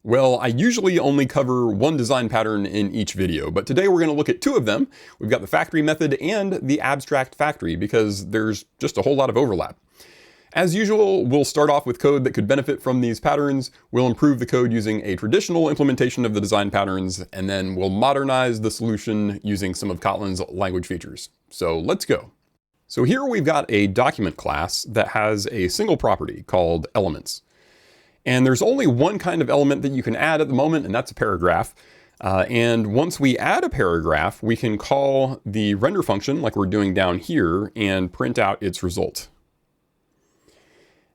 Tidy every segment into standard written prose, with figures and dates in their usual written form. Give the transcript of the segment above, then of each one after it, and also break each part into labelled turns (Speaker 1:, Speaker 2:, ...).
Speaker 1: Well, I usually only cover one design pattern in each video, but today we're going to look at two of them. We've got the factory method and the abstract factory because there's just a whole lot of overlap. As usual, we'll start off with code that could benefit from these patterns. We'll improve the code using a traditional implementation of the design patterns, and then we'll modernize the solution using some of Kotlin's language features. So let's go. So here we've got a document class that has a single property called elements. And there's only one kind of element that you can add at the moment, and that's a paragraph. And once we add a paragraph, we can call the render function like we're doing down here and print out its result.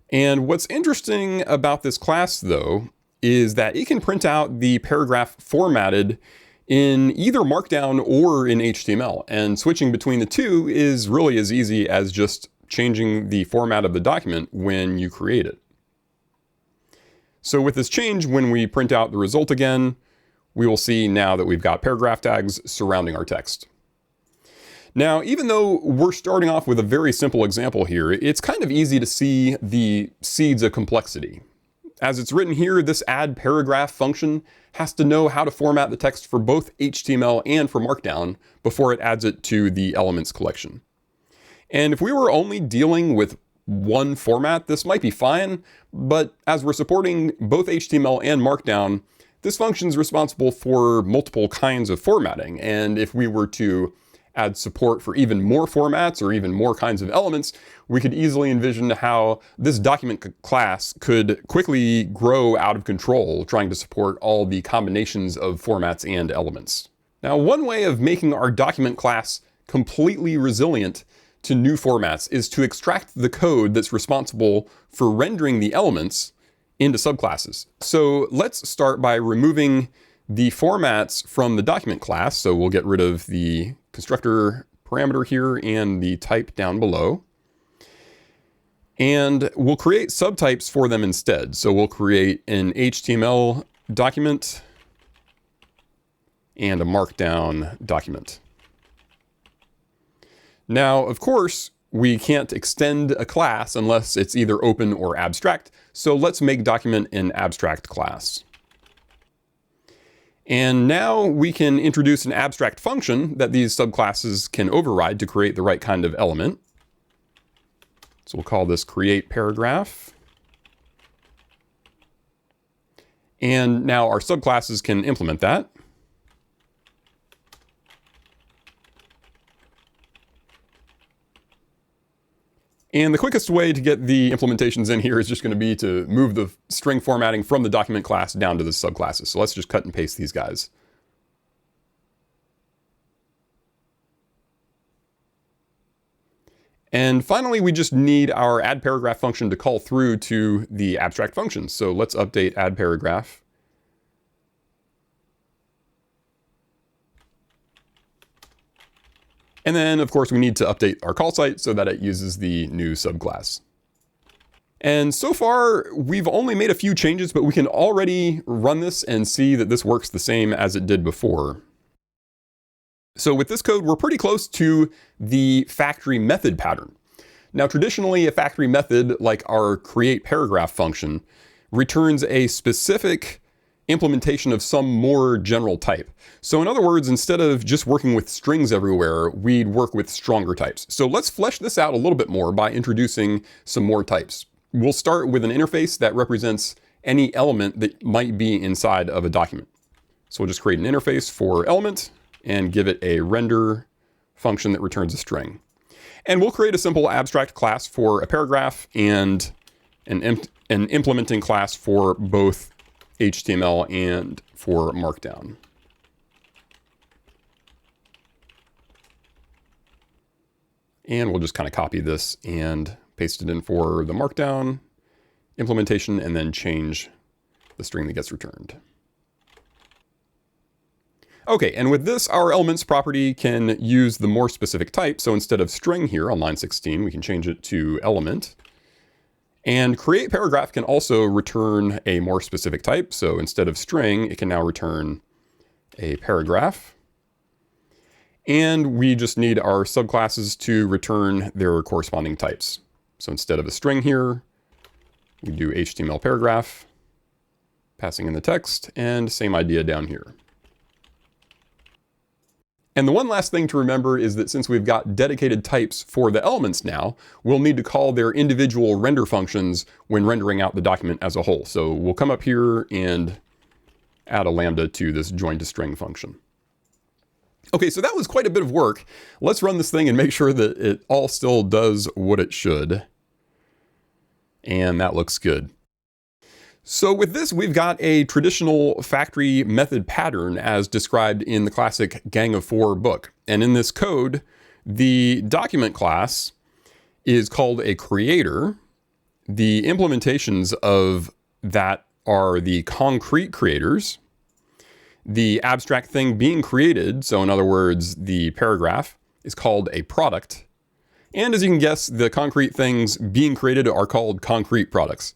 Speaker 1: And what's interesting about this class, though, is that it can print out the paragraph formatted in either Markdown or in HTML. And switching between the two is really as easy as just changing the format of the document when you create it. So with this change, when we print out the result again, we will see now that we've got paragraph tags surrounding our text. Now, even though we're starting off with a very simple example here, it's kind of easy to see the seeds of complexity. As it's written here, this add paragraph function has to know how to format the text for both HTML and for Markdown before it adds it to the elements collection. And if we were only dealing with one format, this might be fine, but as we're supporting both HTML and Markdown, this function is responsible for multiple kinds of formatting. And if we were to add support for even more formats or even more kinds of elements, we could easily envision how this document class could quickly grow out of control, trying to support all the combinations of formats and elements. Now, one way of making our document class completely resilient to new formats is to extract the code that's responsible for rendering the elements into subclasses. So let's start by removing the formats from the document class. So we'll get rid of the constructor parameter here and the type down below. And we'll create subtypes for them instead. So we'll create an HTML document and a Markdown document. Now, of course, we can't extend a class unless it's either open or abstract. So let's make document an abstract class. And now we can introduce an abstract function that these subclasses can override to create the right kind of element. So we'll call this create paragraph. And now our subclasses can implement that. And the quickest way to get the implementations in here is just going to be to move the string formatting from the document class down to the subclasses. So let's just cut and paste these guys. And finally, we just need our add paragraph function to call through to the abstract function. So let's update add paragraph. And then, of course, we need to update our call site so that it uses the new subclass. And so far, we've only made a few changes, but we can already run this and see that this works the same as it did before. So with this code, we're pretty close to the factory method pattern. Now, traditionally, a factory method, like our create paragraph function, returns a specific implementation of some more general type. So in other words, instead of just working with strings everywhere, we'd work with stronger types. So let's flesh this out a little bit more by introducing some more types. We'll start with an interface that represents any element that might be inside of a document. So we'll just create an interface for element and give it a render function that returns a string. And we'll create a simple abstract class for a paragraph and an implementing class for both HTML and for Markdown. And we'll just kind of copy this and paste it in for the Markdown implementation and then change the string that gets returned. Okay, and with this, our elements property can use the more specific type. So instead of string here on line 16, we can change it to element. And create paragraph can also return a more specific type. So instead of string, it can now return a paragraph. And we just need our subclasses to return their corresponding types. So instead of a string here, we do HTML paragraph, passing in the text, and same idea down here. And the one last thing to remember is that since we've got dedicated types for the elements now, we'll need to call their individual render functions when rendering out the document as a whole. So we'll come up here and add a lambda to this join to string function. Okay, so that was quite a bit of work. Let's run this thing and make sure that it all still does what it should. And that looks good. So with this, we've got a traditional factory method pattern as described in the classic Gang of Four book. And in this code, the document class is called a creator. The implementations of that are the concrete creators. The abstract thing being created, so in other words, the paragraph, is called a product. And as you can guess, the concrete things being created are called concrete products.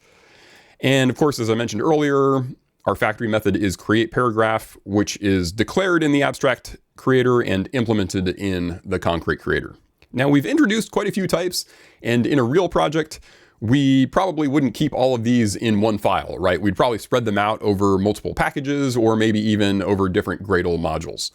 Speaker 1: And of course, as I mentioned earlier, our factory method is create paragraph, which is declared in the abstract creator and implemented in the concrete creator. Now we've introduced quite a few types, and in a real project, we probably wouldn't keep all of these in one file, right? We'd probably spread them out over multiple packages or maybe even over different Gradle modules.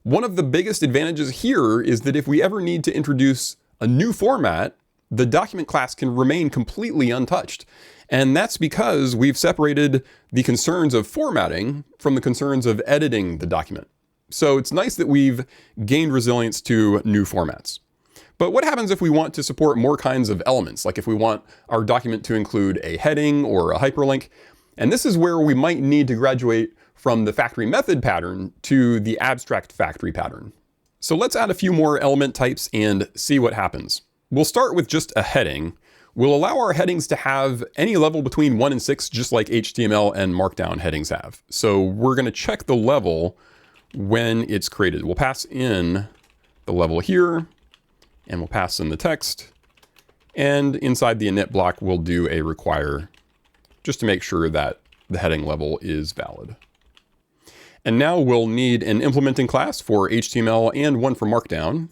Speaker 1: One of the biggest advantages here is that if we ever need to introduce a new format, the document class can remain completely untouched. And that's because we've separated the concerns of formatting from the concerns of editing the document. So it's nice that we've gained resilience to new formats. But what happens if we want to support more kinds of elements? Like if we want our document to include a heading or a hyperlink. And this is where we might need to graduate from the factory method pattern to the abstract factory pattern. So let's add a few more element types and see what happens. We'll start with just a heading. We'll allow our headings to have any level between 1 and 6, just like HTML and Markdown headings have. So we're going to check the level when it's created. We'll pass in the level here, and we'll pass in the text. And inside the init block, we'll do a require just to make sure that the heading level is valid. And now we'll need an implementing class for HTML and one for Markdown.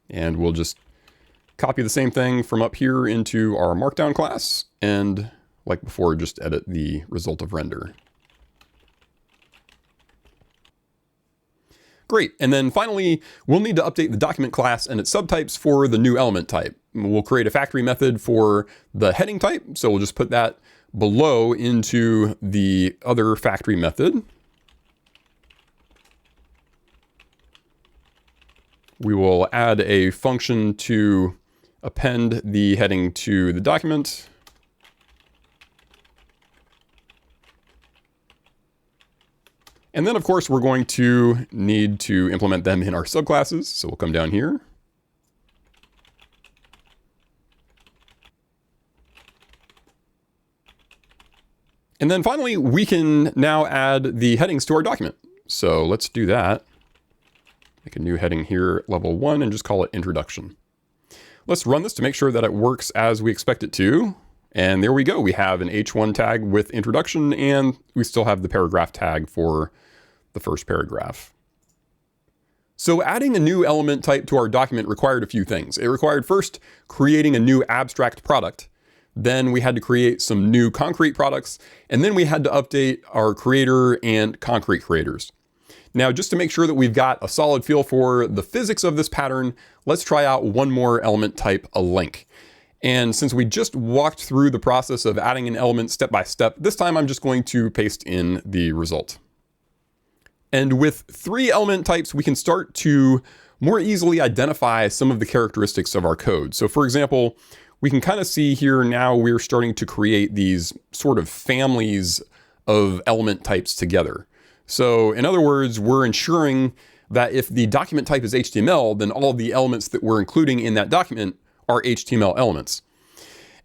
Speaker 1: And we'll just copy the same thing from up here into our Markdown class. And like before, just edit the result of render. Great. And then finally, we'll need to update the document class and its subtypes for the new element type. We'll create a factory method for the heading type. So we'll just put that below into the other factory method. We will add a function to append the heading to the document. And then, of course, we're going to need to implement them in our subclasses. So we'll come down here. And then finally, we can now add the headings to our document. So let's do that. Make a new heading here, level 1, and just call it introduction. Let's run this to make sure that it works as we expect it to. And there we go. We have an H1 tag with introduction, and we still have the paragraph tag for the first paragraph. So adding a new element type to our document required a few things. It required first creating a new abstract product. Then we had to create some new concrete products. And then we had to update our creator and concrete creators. Now, just to make sure that we've got a solid feel for the physics of this pattern, let's try out one more element type, a link. And since we just walked through the process of adding an element step by step, this time I'm just going to paste in the result. And with 3 element types, we can start to more easily identify some of the characteristics of our code. So for example, we can kind of see here now we're starting to create these sort of families of element types together. So in other words, we're ensuring that if the document type is HTML, then all of the elements that we're including in that document are HTML elements.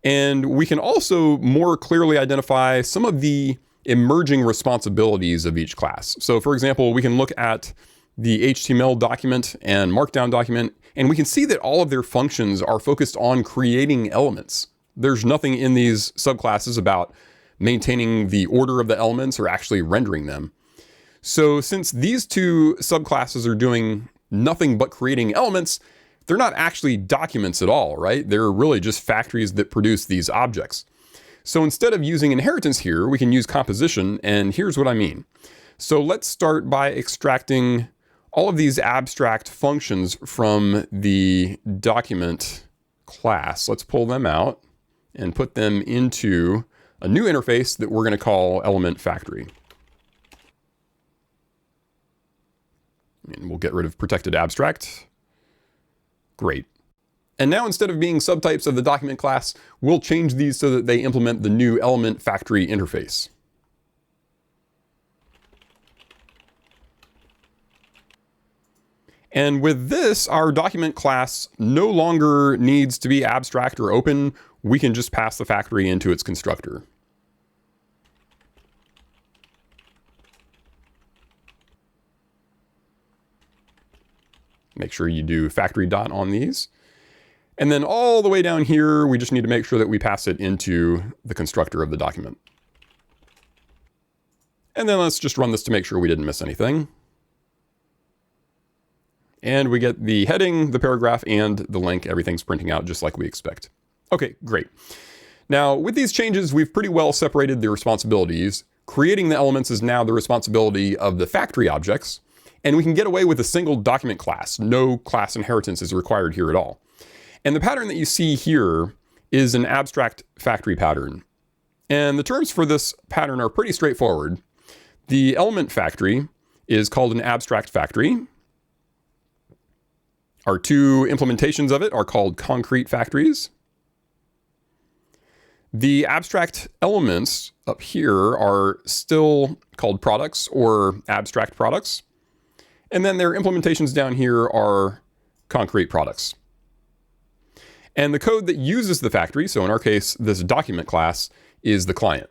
Speaker 1: And we can also more clearly identify some of the emerging responsibilities of each class. So for example, we can look at the HTML document and Markdown document, and we can see that all of their functions are focused on creating elements. There's nothing in these subclasses about maintaining the order of the elements or actually rendering them. So since these two subclasses are doing nothing but creating elements, they're not actually documents at all, right? They're really just factories that produce these objects. So instead of using inheritance here, we can use composition, and here's what I mean. So let's start by extracting all of these abstract functions from the document class. Let's pull them out and put them into a new interface that we're going to call element factory. And we'll get rid of protected abstract. Great. And now instead of being subtypes of the document class, we'll change these so that they implement the new element factory interface. And with this, our document class no longer needs to be abstract or open. We can just pass the factory into its constructor. Make sure you do factory dot on these. And then all the way down here, we just need to make sure that we pass it into the constructor of the document. And then let's just run this to make sure we didn't miss anything. And we get the heading, the paragraph, and the link. Everything's printing out just like we expect. Okay, great. Now, with these changes, we've pretty well separated the responsibilities. Creating the elements is now the responsibility of the factory objects, and we can get away with a single document class. No class inheritance is required here at all. And the pattern that you see here is an abstract factory pattern. And the terms for this pattern are pretty straightforward. The element factory is called an abstract factory. Our two implementations of it are called concrete factories. The abstract elements up here are still called products or abstract products. And then their implementations down here are concrete products. And the code that uses the factory, so in our case, this document class, is the client.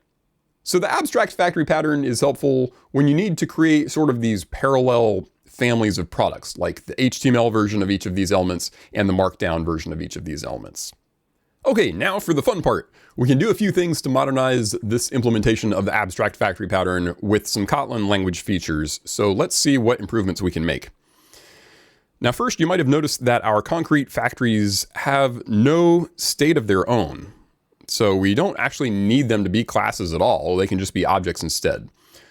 Speaker 1: So the abstract factory pattern is helpful when you need to create sort of these parallel families of products, like the HTML version of each of these elements and the markdown version of each of these elements. Okay, now for the fun part. We can do a few things to modernize this implementation of the abstract factory pattern with some Kotlin language features. So let's see what improvements we can make. Now first, you might have noticed that our concrete factories have no state of their own. So we don't actually need them to be classes at all. They can just be objects instead.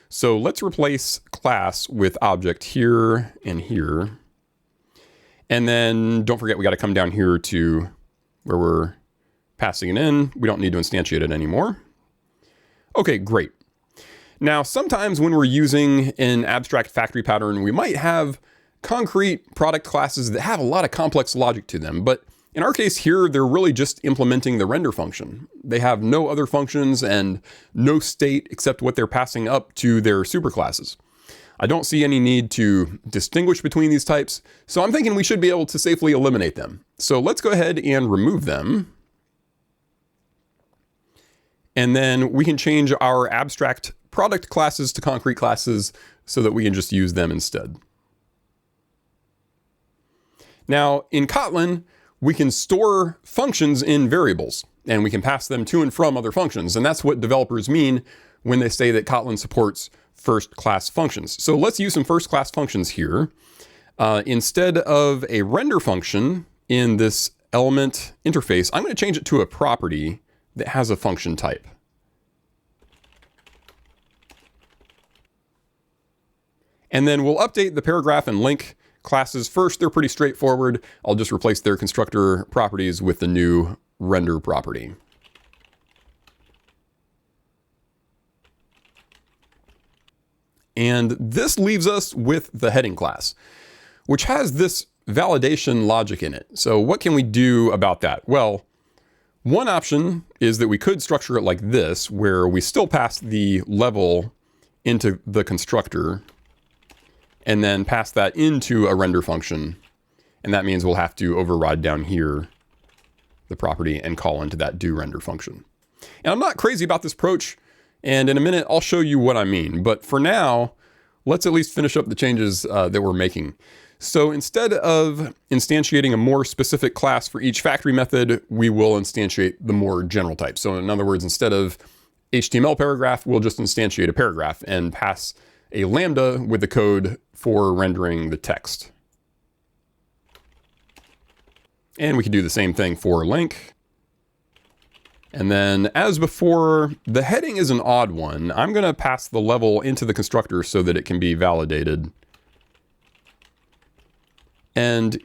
Speaker 1: So let's replace class with object here and here. And then don't forget, we got to come down here to where we're passing it in. We don't need to instantiate it anymore. Okay, great. Now, sometimes when we're using an abstract factory pattern, we might have concrete product classes that have a lot of complex logic to them. But in our case here, they're really just implementing the render function. They have no other functions and no state except what they're passing up to their superclasses. I don't see any need to distinguish between these types, so I'm thinking we should be able to safely eliminate them. So let's go ahead and remove them. And then we can change our abstract product classes to concrete classes so that we can just use them instead. Now, in Kotlin, we can store functions in variables, and we can pass them to and from other functions. And that's what developers mean when they say that Kotlin supports first-class functions. So let's use some first-class functions here. Instead of a render function in this element interface, I'm going to change it to a property that has a function type. And then we'll update the paragraph and link classes first. They're pretty straightforward. I'll just replace their constructor properties with the new render property. And this leaves us with the heading class, which has this validation logic in it. So what can we do about that? Well, one option is that we could structure it like this, where we still pass the level into the constructor and then pass that into a render function. And that means we'll have to override down here the property and call into that doRender function. And I'm not crazy about this approach, and in a minute I'll show you what I mean. But for now, let's at least finish up the changes that we're making. So instead of instantiating a more specific class for each factory method, we will instantiate the more general type. So in other words, instead of HTML paragraph, we'll just instantiate a paragraph and pass a lambda with the code for rendering the text. And we can do the same thing for link. And then as before, the heading is an odd one. I'm going to pass the level into the constructor so that it can be validated. And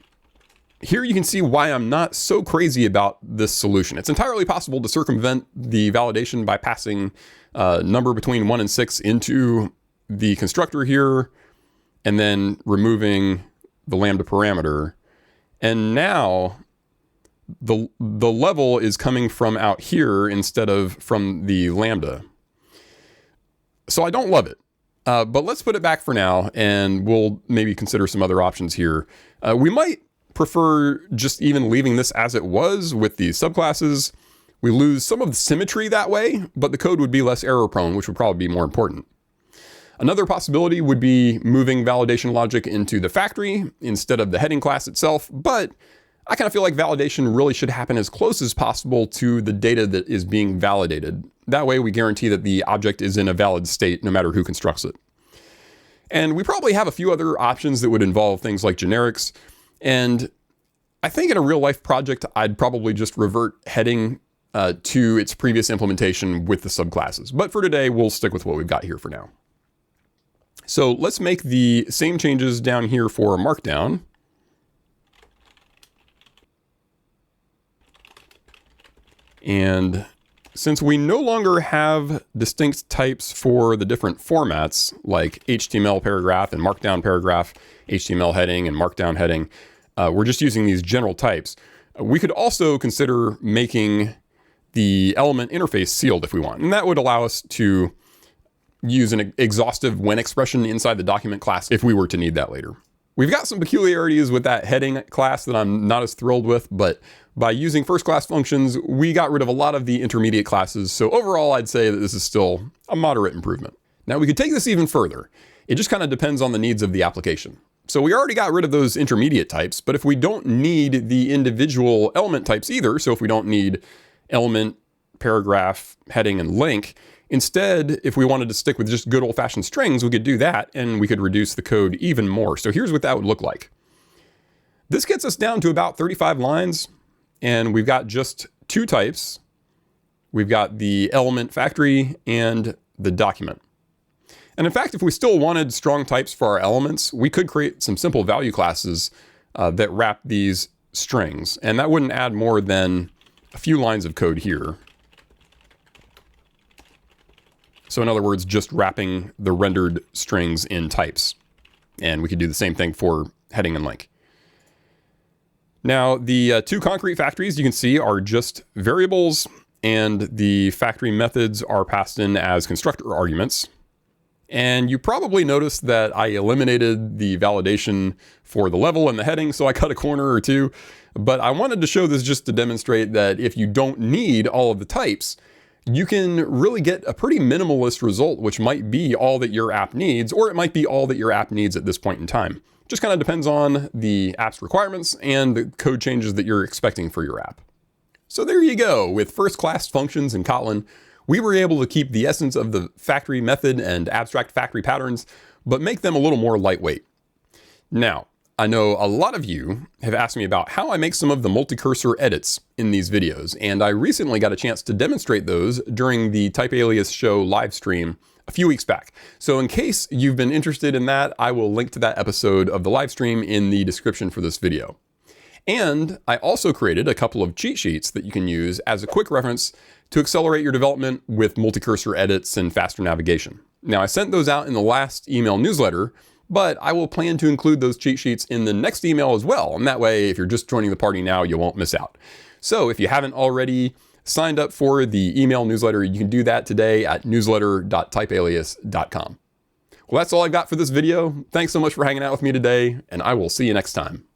Speaker 1: here you can see why I'm not so crazy about this solution. It's entirely possible to circumvent the validation by passing a number between 1 and 6 into the constructor here, and then removing the lambda parameter. And now the level is coming from out here instead of from the lambda. So I don't love it. But let's put it back for now, and we'll maybe consider some other options here. We might prefer just even leaving this as it was with these subclasses. We lose some of the symmetry that way, but the code would be less error prone, which would probably be more important. Another possibility would be moving validation logic into the factory instead of the heading class itself, but I kind of feel like validation really should happen as close as possible to the data that is being validated. That way we guarantee that the object is in a valid state no matter who constructs it. And we probably have a few other options that would involve things like generics. And I think in a real life project, I'd probably just revert heading to its previous implementation with the subclasses. But for today, we'll stick with what we've got here for now. So let's make the same changes down here for Markdown. And since we no longer have distinct types for the different formats, like HTML paragraph and Markdown paragraph, HTML heading and Markdown heading, we're just using these general types. We could also consider making the element interface sealed if we want. And that would allow us to use an exhaustive when expression inside the document class if we were to need that later. We've got some peculiarities with that heading class that I'm not as thrilled with, but by using first class functions, we got rid of a lot of the intermediate classes. So overall, I'd say that this is still a moderate improvement. Now we could take this even further. It just kind of depends on the needs of the application. So we already got rid of those intermediate types, but if we don't need the individual element types either, so if we don't need element, paragraph, heading, and link, instead, if we wanted to stick with just good old-fashioned strings, we could do that, and we could reduce the code even more. So here's what that would look like. This gets us down to about 35 lines, and we've got just two types. We've got the element factory and the document. And in fact, if we still wanted strong types for our elements, we could create some simple value classes that wrap these strings. And that wouldn't add more than a few lines of code here. So in other words, just wrapping the rendered strings in types. And we could do the same thing for heading and link. Now, the two concrete factories you can see are just variables, and the factory methods are passed in as constructor arguments. And you probably noticed that I eliminated the validation for the level and the heading, so I cut a corner or two. But I wanted to show this just to demonstrate that if you don't need all of the types, you can really get a pretty minimalist result, which might be all that your app needs, or it might be all that your app needs at this point in time. Just kind of depends on the app's requirements and the code changes that you're expecting for your app. So there you go. With first-class functions in Kotlin, we were able to keep the essence of the factory method and abstract factory patterns, but make them a little more lightweight. Now, I know a lot of you have asked me about how I make some of the multi-cursor edits in these videos, and I recently got a chance to demonstrate those during the TypeAlias show live stream a few weeks back. So in case you've been interested in that, I will link to that episode of the live stream in the description for this video. And I also created a couple of cheat sheets that you can use as a quick reference to accelerate your development with multi-cursor edits and faster navigation. Now, I sent those out in the last email newsletter, but I will plan to include those cheat sheets in the next email as well. And that way, if you're just joining the party now, you won't miss out. So if you haven't already signed up for the email newsletter, you can do that today at newsletter.typealias.com. Well, that's all I've got for this video. Thanks so much for hanging out with me today, and I will see you next time.